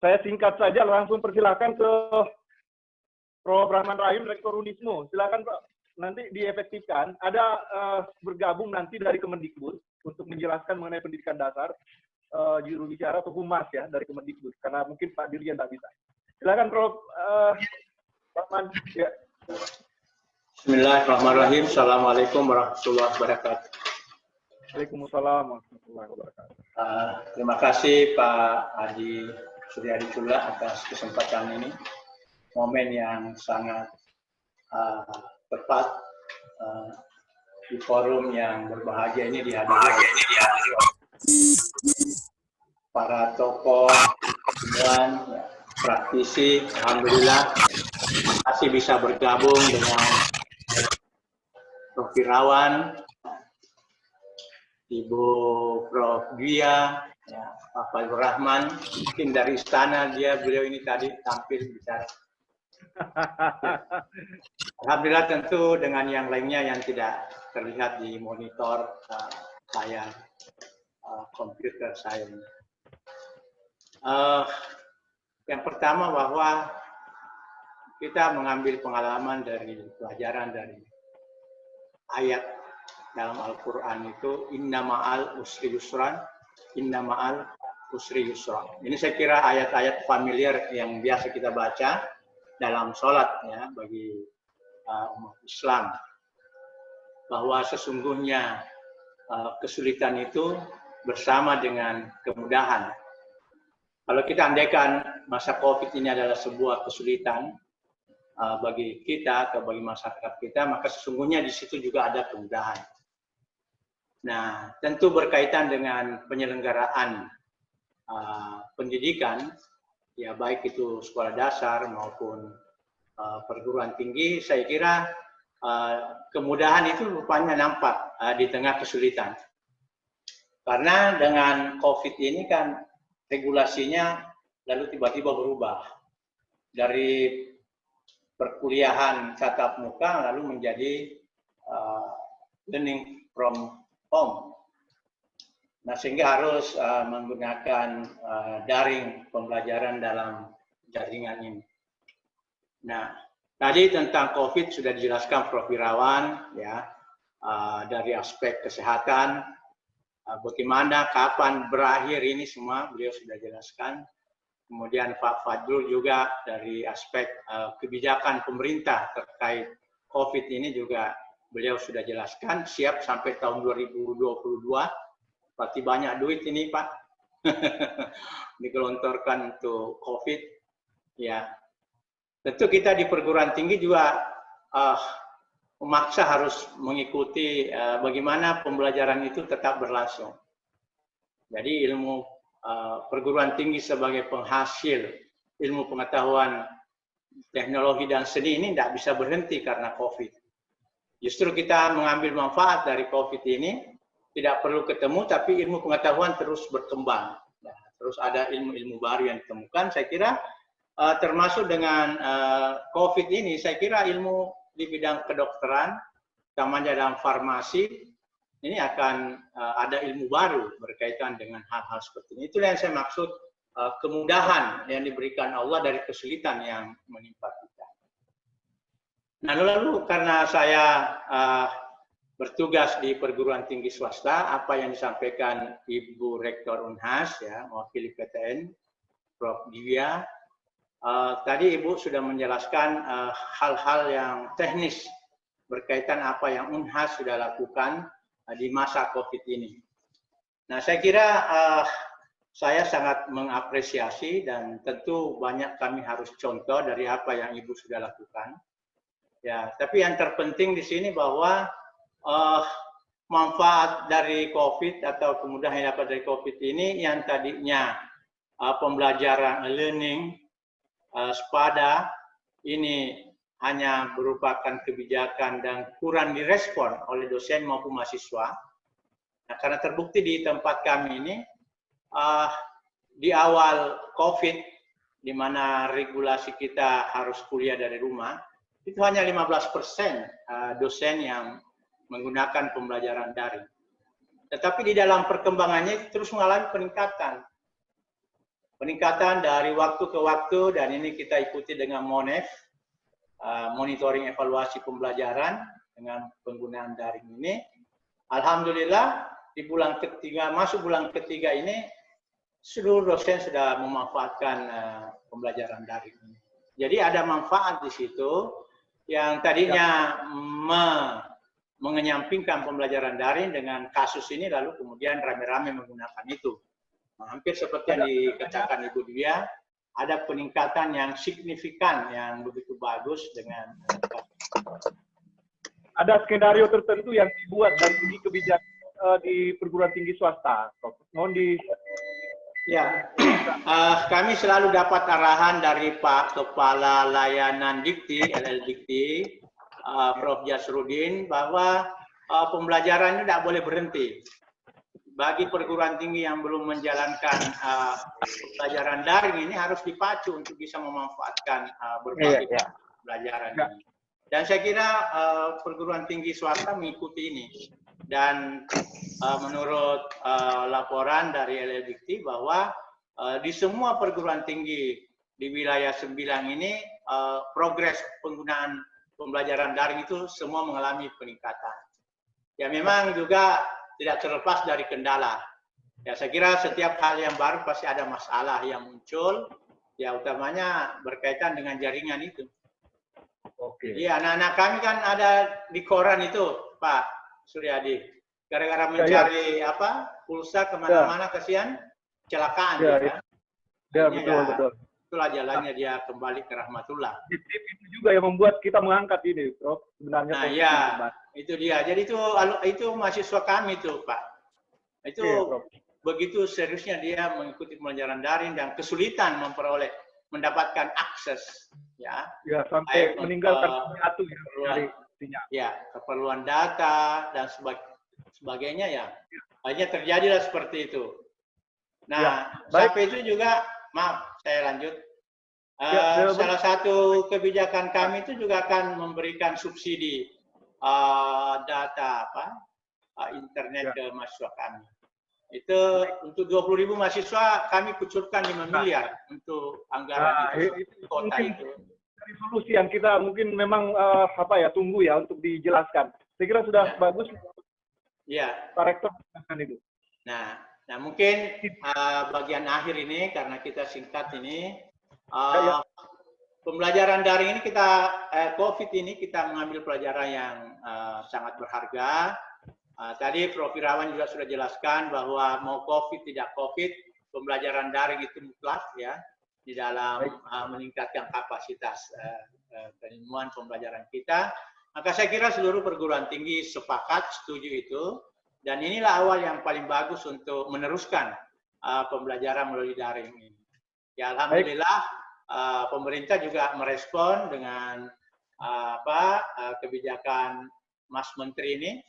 Saya singkat saja, langsung persilakan ke Prof. Rahman Rahim, Rektor Unismu. Silakan Pak, nanti diefektifkan. Ada bergabung nanti dari Kemendikbud untuk menjelaskan mengenai pendidikan dasar, juru bicara atau humas ya dari Kemendikbud, karena mungkin Pak Dirjen tak bisa. Silakan Prof. Rahman. Ya. Bismillahirrahmanirrahim. Assalamualaikum warahmatullahi wabarakatuh. Waalaikumsalam warahmatullahi wabarakatuh. Terima kasih Pak Adi Suryadi Chula atas kesempatan ini. Momen yang sangat tepat di forum yang berbahagia ini dihadiri para tokoh, dan praktisi. Alhamdulillah masih bisa bergabung dengan Prof. Irawan, Ibu Prof. Dia, ya, Pak Fadlur Rahman, mungkin dari istana beliau ini tadi tampil bicara. Alhamdulillah tentu dengan yang lainnya yang tidak terlihat di monitor layar komputer saya. Yang pertama bahwa kita mengambil pengalaman dari pelajaran dari ayat dalam Al-Quran itu inna ma'al usri yusran, inna ma'al usri yusran. Ini saya kira ayat-ayat familiar yang biasa kita baca dalam sholat ya bagi umat Islam, bahwa sesungguhnya kesulitan itu bersama dengan kemudahan. Kalau kita andaikan masa COVID ini adalah sebuah kesulitan bagi kita atau bagi masyarakat kita, maka sesungguhnya di situ juga ada kemudahan. Nah, tentu berkaitan dengan penyelenggaraan pendidikan, ya baik itu sekolah dasar maupun perguruan tinggi, saya kira kemudahan itu rupanya nampak di tengah kesulitan. Karena dengan COVID ini kan regulasinya lalu tiba-tiba berubah. Dari perkuliahan tatap muka lalu menjadi learning from home. Nah, sehingga harus menggunakan daring pembelajaran dalam jaringan ini. Nah, tadi tentang COVID sudah dijelaskan Prof. Irawan, ya, dari aspek kesehatan, bagaimana, kapan berakhir ini semua beliau sudah jelaskan. Kemudian Pak Fadlur juga dari aspek kebijakan pemerintah terkait COVID ini juga beliau sudah jelaskan, siap sampai tahun 2022. Berarti banyak duit ini Pak, digelontorkan untuk COVID. Ya, tentu kita di perguruan tinggi juga memaksa harus mengikuti bagaimana pembelajaran itu tetap berlangsung. Jadi ilmu perguruan tinggi sebagai penghasil ilmu pengetahuan, teknologi dan seni ini tidak bisa berhenti karena COVID. Justru kita mengambil manfaat dari COVID ini. Tidak perlu ketemu, tapi ilmu pengetahuan terus berkembang. Nah, terus ada ilmu-ilmu baru yang ditemukan. Saya kira termasuk dengan COVID ini, saya kira ilmu di bidang kedokteran, utamanya dalam farmasi, ini akan ada ilmu baru berkaitan dengan hal-hal seperti ini. Itulah yang saya maksud kemudahan yang diberikan Allah dari kesulitan yang menimpa kita. Nah, lalu karena saya bertugas di perguruan tinggi swasta, apa yang disampaikan Ibu Rektor Unhas, ya, mewakili PTN, Prof. Divya, tadi Ibu sudah menjelaskan hal-hal yang teknis berkaitan apa yang Unhas sudah lakukan di masa COVID ini. Nah, saya kira saya sangat mengapresiasi dan tentu banyak kami harus contoh dari apa yang Ibu sudah lakukan. Ya, tapi yang terpenting di sini bahwa manfaat dari COVID atau kemudahan yang dapat dari COVID ini yang tadinya pembelajaran learning sepada ini hanya merupakan kebijakan dan kurang direspon oleh dosen maupun mahasiswa. Nah, karena terbukti di tempat kami ini di awal COVID, di mana regulasi kita harus kuliah dari rumah, itu hanya 15% dosen yang menggunakan pembelajaran daring. Tetapi di dalam perkembangannya terus mengalami peningkatan. peningkatan dari waktu ke waktu, dan ini kita ikuti dengan MONEF, monitoring evaluasi pembelajaran dengan penggunaan daring ini. Alhamdulillah di bulan ketiga, masuk bulan ketiga ini, seluruh dosen sudah memanfaatkan pembelajaran daring ini. Jadi ada manfaat di situ yang tadinya mengenyampingkan pembelajaran daring dengan kasus ini, lalu kemudian rame-rame menggunakan itu. Nah, hampir seperti yang dikatakan Ibu Dia, ada peningkatan yang signifikan yang begitu bagus dengan ada skenario tertentu yang dibuat dari segi kebijakan di perguruan tinggi swasta. Mohon di ya, kami selalu dapat arahan dari Pak Kepala Layanan Dikti, LL Dikti, Prof. Jasrudin, bahwa pembelajaran ini tidak boleh berhenti. Bagi perguruan tinggi yang belum menjalankan pembelajaran daring ini harus dipacu untuk bisa memanfaatkan berbagai pembelajaran ini. Dan saya kira perguruan tinggi swasta mengikuti ini. Dan menurut laporan dari LL Dikti bahwa di semua perguruan tinggi di wilayah 9 ini progres penggunaan pembelajaran daring itu semua mengalami peningkatan. Ya memang juga tidak terlepas dari kendala. Ya saya kira setiap hal yang baru pasti ada masalah yang muncul, ya utamanya berkaitan dengan jaringan itu. Oke. Iya, anak-anak kami kan ada di koran itu, Pak Suryadi. Gara-gara mencari pulsa kemana-mana, kasihan kecelakaan. Ya, betul. Itulah jalannya dia kembali ke rahmatullah. Itu juga yang membuat kita mengangkat ini, Prof. Sebenarnya. Nah, ya, itu dia. Jadi itu mahasiswa kami tuh, Pak. Itu begitu seriusnya dia mengikuti pembelajaran daring dan kesulitan mendapatkan akses, ya. Ya, sampai meninggalkan satu dari keperluan data dan sebagainya ya. Akhirnya terjadilah seperti itu. Nah, sampai itu juga, maaf, saya lanjut. Salah satu kebijakan kami itu juga akan memberikan subsidi data internet ke mahasiswa kami. Itu untuk 20.000 mahasiswa kami kucurkan 5 miliar untuk anggaran itu, kota itu. Dari solusi yang kita mungkin memang tunggu ya untuk dijelaskan. Saya kira sudah bagus. Ya. Pak Rektor mengatakan itu. Nah mungkin bagian akhir ini karena kita singkat ini. Pembelajaran daring ini COVID ini kita mengambil pelajaran yang sangat berharga. Tadi Prof. Irawan juga sudah jelaskan bahwa mau COVID tidak COVID, pembelajaran daring itu mutlak ya di dalam meningkatkan kapasitas penyelenggaraan pembelajaran kita. Maka saya kira seluruh perguruan tinggi sepakat setuju itu, dan inilah awal yang paling bagus untuk meneruskan pembelajaran melalui daring ini. Ya alhamdulillah pemerintah juga merespon dengan kebijakan Mas Menteri ini,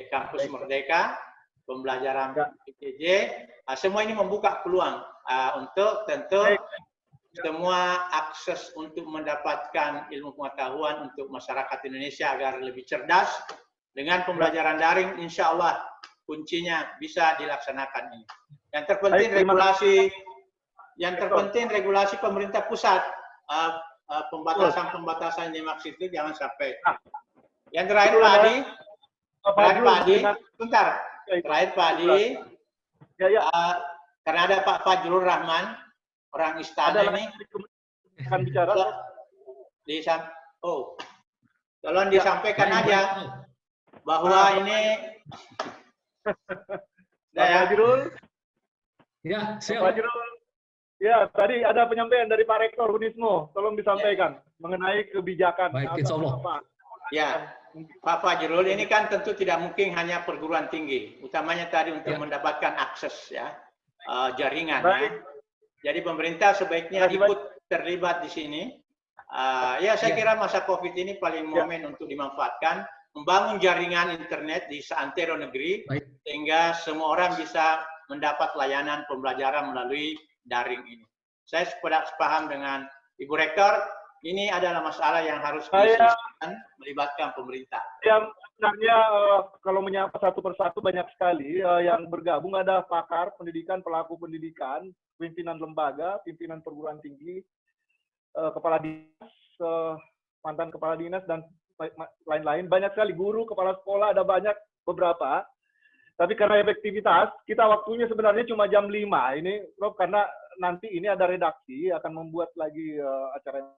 Kampus Merdeka, pembelajaran PJJ, semua ini membuka peluang untuk tentu semua akses untuk mendapatkan ilmu pengetahuan untuk masyarakat Indonesia agar lebih cerdas. Dengan pembelajaran daring, insya Allah kuncinya bisa dilaksanakan ini. Yang terpenting regulasi pemerintah pusat, pembatasan dimaksud itu jangan sampai. Yang terakhir Pak Adi, terakhir Pak Adi, karena ada Pak Fajrul Rahman, orang istana ini, akan bicara. Tolong disampaikan aja bahwa ini. Pak Fajrul. Ya, siap. Pak Fajrul. Ya, tadi ada penyampaian dari Pak Rektor Unismo. Tolong disampaikan mengenai kebijakan. Baik, insya Allah. Ya, Pak Fajrul, ini kan tentu tidak mungkin hanya perguruan tinggi. Utamanya tadi untuk mendapatkan akses ya jaringan. Ya. Jadi pemerintah sebaiknya ikut terlibat di sini. Ya, saya kira masa COVID ini paling momen untuk dimanfaatkan. Membangun jaringan internet di seantero negeri. Sehingga semua orang bisa mendapat layanan pembelajaran melalui daring ini. Saya sepaham dengan Ibu Rektor, ini adalah masalah yang harus Saya- diselesaikan melibatkan pemerintah. Yang sebenarnya kalau menyapa satu persatu banyak sekali yang bergabung, ada pakar pendidikan, pelaku pendidikan, pimpinan lembaga, pimpinan perguruan tinggi, kepala dinas, mantan kepala dinas, dan lain-lain. Banyak sekali, guru, kepala sekolah, ada banyak beberapa. Tapi karena efektivitas, kita waktunya sebenarnya cuma jam 5. Ini Rob, karena nanti ini ada redaksi, akan membuat lagi acara yang